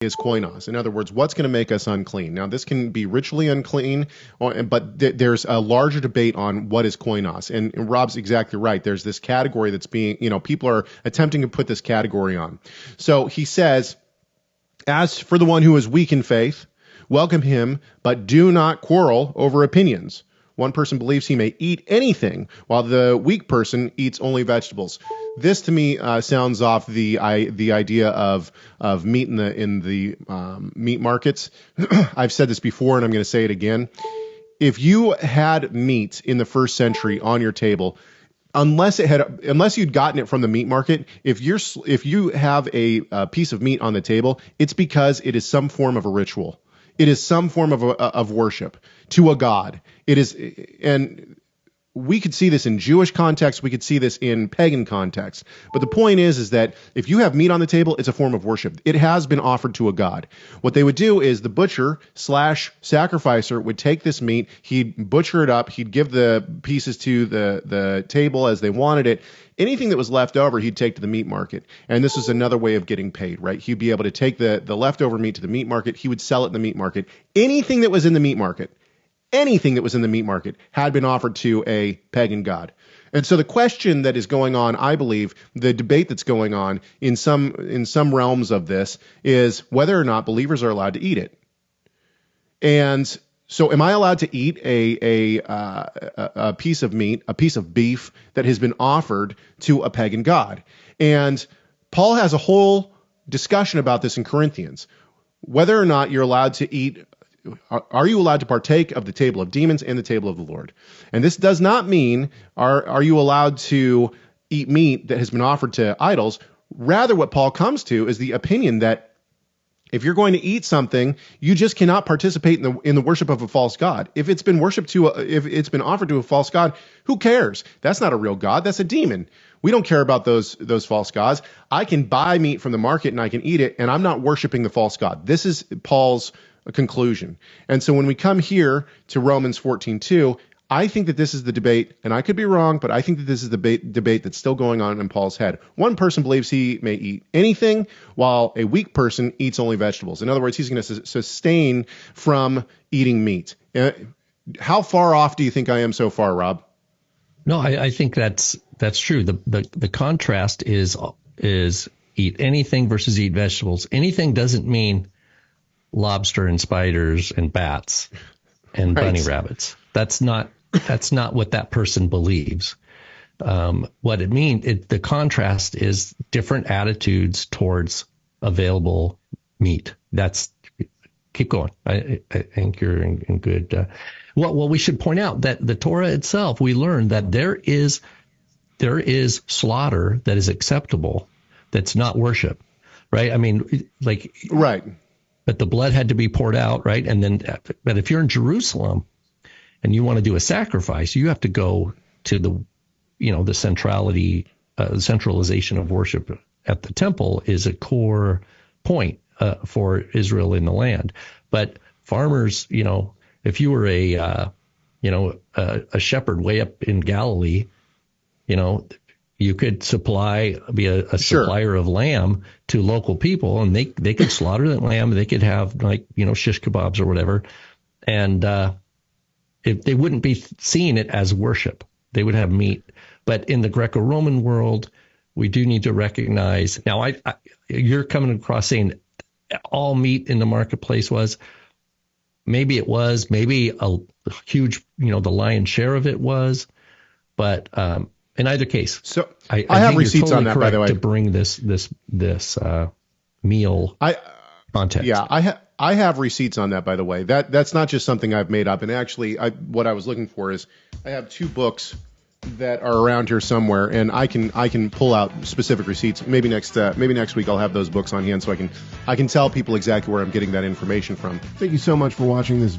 is koinos. In other words, what's going to make us unclean? Now, this can be ritually unclean, but there's a larger debate on what is koinos. And Rob's exactly right. There's this category that's being, people are attempting to put this category on. So he says, as for the one who is weak in faith, welcome him, but do not quarrel over opinions. One person believes he may eat anything, while the weak person eats only vegetables. This to me sounds off the idea of meat in the meat markets. I've said this before, and I'm going to say it again. If you had meat in the first century on your table, unless you'd gotten it from the meat market, if you have a piece of meat on the table, it's because it is some form of a ritual. It is some form of worship to a god. It is, and we could see this in Jewish context. We could see this in pagan context. But the point is that if you have meat on the table, it's a form of worship. It has been offered to a god. What they would do is the butcher / sacrificer would take this meat, he'd butcher it up, he'd give the pieces to the table as they wanted it. Anything that was left over, he'd take to the meat market. And this is another way of getting paid, right? He'd be able to take the leftover meat to the meat market. He would sell it in the meat market. Anything that was in the meat market had been offered to a pagan god. And so the question that is going on, I believe, the debate that's going on in some realms of this is whether or not believers are allowed to eat it. And so am I allowed to eat a piece of meat, a piece of beef that has been offered to a pagan god? And Paul has a whole discussion about this in Corinthians. Whether or not you're allowed to eat, are you allowed to partake of the table of demons and the table of the Lord? And this does not mean are you allowed to eat meat that has been offered to idols. Rather, what Paul comes to is the opinion that if you're going to eat something, you just cannot participate in the worship of a false god. If it's been if it's been offered to a false god, who cares? That's not a real god. That's a demon. We don't care about those false gods. I can buy meat from the market and I can eat it, and I'm not worshiping the false god. This is Paul's conclusion. And so when we come here to Romans 14:2, I think that this is the debate, and I could be wrong, but I think that this is the debate that's still going on in Paul's head. One person believes he may eat anything, while a weak person eats only vegetables. In other words, he's going to sustain from eating meat. How far off do you think I am so far, Rob? No, I think that's true. The contrast is eat anything versus eat vegetables. Anything doesn't mean lobster and spiders and bats and right. bunny rabbits. That's not what that person believes. What it means, the contrast is different attitudes towards available meat. Keep going. I think you're in good. Well, we should point out that the Torah itself, we learn that there is slaughter that is acceptable, that's not worship, right? I mean, right. But the blood had to be poured out, right? And then, but if you're in Jerusalem and you want to do a sacrifice, you have to go to the centralization of worship at the temple is a core point for Israel in the land. But farmers, if you were a shepherd way up in Galilee, you could be a supplier of lamb to local people, and they could slaughter that lamb. They could have shish kebabs or whatever, and if they wouldn't be seeing it as worship, they would have meat. But in the Greco-Roman world, we do need to recognize. Now, you're coming across saying all meat in the marketplace was. Maybe it was. Maybe a huge, the lion's share of it was, but. In either case, so I have receipts totally on that, by the way, to bring this meal context. Yeah, I have receipts on that, by the way. That's not just something I've made up. And actually, what I was looking for is I have 2 books that are around here somewhere, and I can pull out specific receipts. Maybe next week I'll have those books on hand, so I can tell people exactly where I'm getting that information from. Thank you so much for watching this